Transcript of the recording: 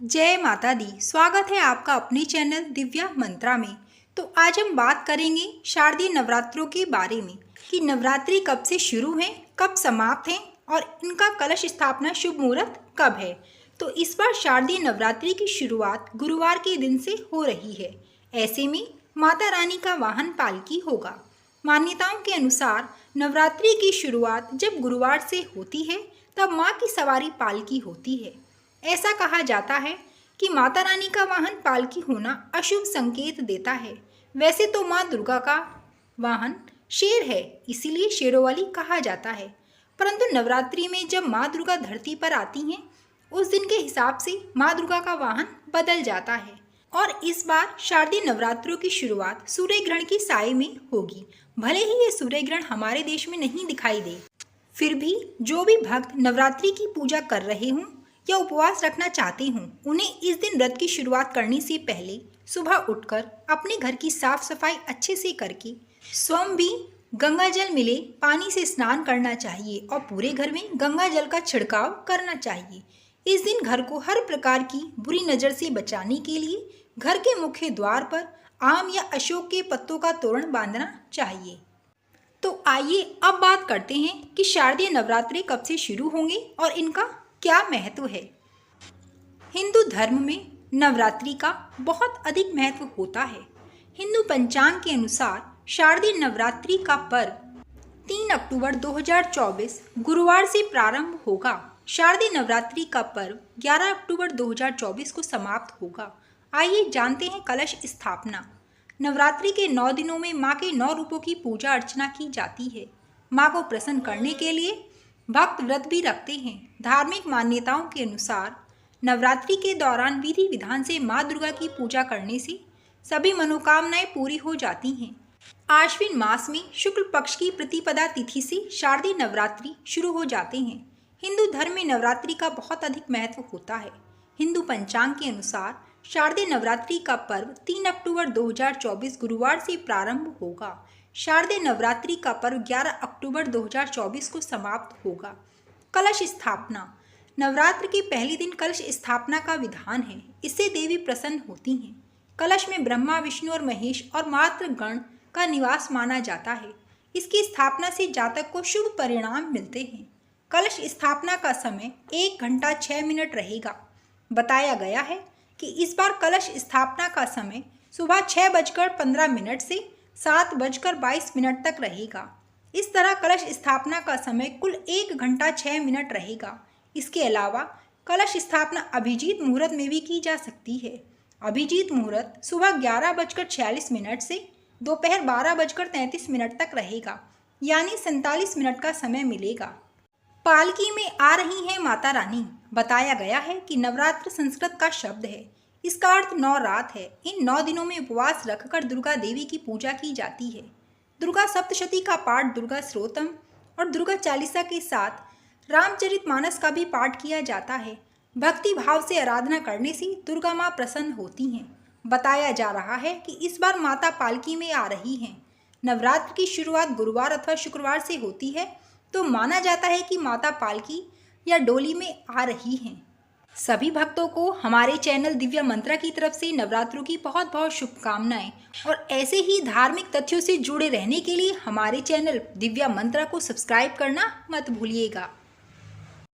जय माता दी। स्वागत है आपका अपने चैनल दिव्या मंत्रा में। तो आज हम बात करेंगे शारदीय नवरात्रों के बारे में कि नवरात्रि कब से शुरू हैं, कब समाप्त हैं और इनका कलश स्थापना शुभ मुहूर्त कब है। तो इस बार शारदीय नवरात्रि की शुरुआत गुरुवार के दिन से हो रही है। ऐसे में माता रानी का वाहन पालकी होगा। मान्यताओं के अनुसार नवरात्रि की शुरुआत जब गुरुवार से होती है तब माँ की सवारी पालकी होती है। ऐसा कहा जाता है कि माता रानी का वाहन पालकी होना अशुभ संकेत देता है। वैसे तो माँ दुर्गा का वाहन शेर है, इसीलिए शेरों वाली कहा जाता है। परंतु नवरात्रि में जब माँ दुर्गा धरती पर आती हैं, उस दिन के हिसाब से माँ दुर्गा का वाहन बदल जाता है। और इस बार शारदीय नवरात्रों की शुरुआत सूर्य ग्रहण की साए में होगी। भले ही ये सूर्य ग्रहण हमारे देश में नहीं दिखाई दे, फिर भी जो भी भक्त नवरात्रि की पूजा कर रहे हों या उपवास रखना चाहते हों, उन्हें इस दिन व्रत की शुरुआत करने से पहले सुबह उठकर अपने घर की साफ सफाई अच्छे से करके स्वयं भी गंगा जल मिले पानी से स्नान करना चाहिए और पूरे घर में गंगा जल का छिड़काव करना चाहिए। इस दिन घर को हर प्रकार की बुरी नज़र से बचाने के लिए घर के मुख्य द्वार पर आम या अशोक के पत्तों का तोरण बांधना चाहिए। तो आइए अब बात करते हैं कि शारदीय नवरात्रि कब से शुरू होंगे और इनका क्या महत्व है। हिंदू धर्म में नवरात्रि का बहुत अधिक महत्व होता है। हिंदू पंचांग के अनुसार शारदीय नवरात्रि का पर्व 3 अक्टूबर 2024 गुरुवार से प्रारंभ होगा। शारदीय नवरात्रि का पर्व 11 अक्टूबर 2024 को समाप्त होगा। आइए जानते हैं कलश स्थापना। नवरात्रि के 9 दिनों में माँ के 9 रूपों की पूजा अर्चना की जाती है। माँ को प्रसन्न करने के लिए भक्त व्रत भी रखते हैं। धार्मिक मान्यताओं के अनुसार नवरात्रि के दौरान विधि विधान से माँ दुर्गा की पूजा करने से सभी मनोकामनाएं पूरी हो जाती हैं। आश्विन मास में शुक्ल पक्ष की प्रतिपदा तिथि से शारदीय नवरात्रि शुरू हो जाते हैं। हिंदू धर्म में नवरात्रि का बहुत अधिक महत्व होता है। हिंदू पंचांग के अनुसार शारदीय नवरात्रि का पर्व 3 अक्टूबर 2024 गुरुवार से प्रारंभ होगा। शारदीय नवरात्रि का पर्व 11 अक्टूबर 2024 को समाप्त होगा। कलश स्थापना। नवरात्र के पहले दिन कलश स्थापना का विधान है। इससे देवी प्रसन्न होती हैं। कलश में ब्रह्मा, विष्णु और महेश और मातृगण का निवास माना जाता है। इसकी स्थापना से जातक को शुभ परिणाम मिलते हैं। कलश स्थापना का समय 1 घंटा 6 मिनट रहेगा। बताया गया है कि इस बार कलश स्थापना का समय सुबह 6:15 से 7:22 तक रहेगा। इस तरह कलश स्थापना का समय कुल 1 घंटा 6 मिनट रहेगा। इसके अलावा कलश स्थापना अभिजीत मुहूर्त में भी की जा सकती है। अभिजीत मुहूर्त सुबह 11:46 से दोपहर 12:33 तक रहेगा, यानी 47 मिनट का समय मिलेगा। पालकी में आ रही है माता रानी। बताया गया है कि नवरात्र संस्कृत का शब्द है। इसका अर्थ 9 रात है। इन 9 दिनों में उपवास रखकर दुर्गा देवी की पूजा की जाती है। दुर्गा सप्तशती का पाठ, दुर्गा स्तोत्रम और दुर्गा चालीसा के साथ रामचरितमानस का भी पाठ किया जाता है। भक्ति भाव से आराधना करने से दुर्गा माँ प्रसन्न होती हैं। बताया जा रहा है कि इस बार माता पालकी में आ रही हैं। नवरात्र की शुरुआत गुरुवार अथवा शुक्रवार से होती है, तो माना जाता है कि माता पालकी या डोली में आ रही हैं। सभी भक्तों को हमारे चैनल दिव्या मंत्रा की तरफ से नवरात्रों की बहुत बहुत शुभकामनाएं। और ऐसे ही धार्मिक तथ्यों से जुड़े रहने के लिए हमारे चैनल दिव्या मंत्रा को सब्सक्राइब करना मत भूलिएगा।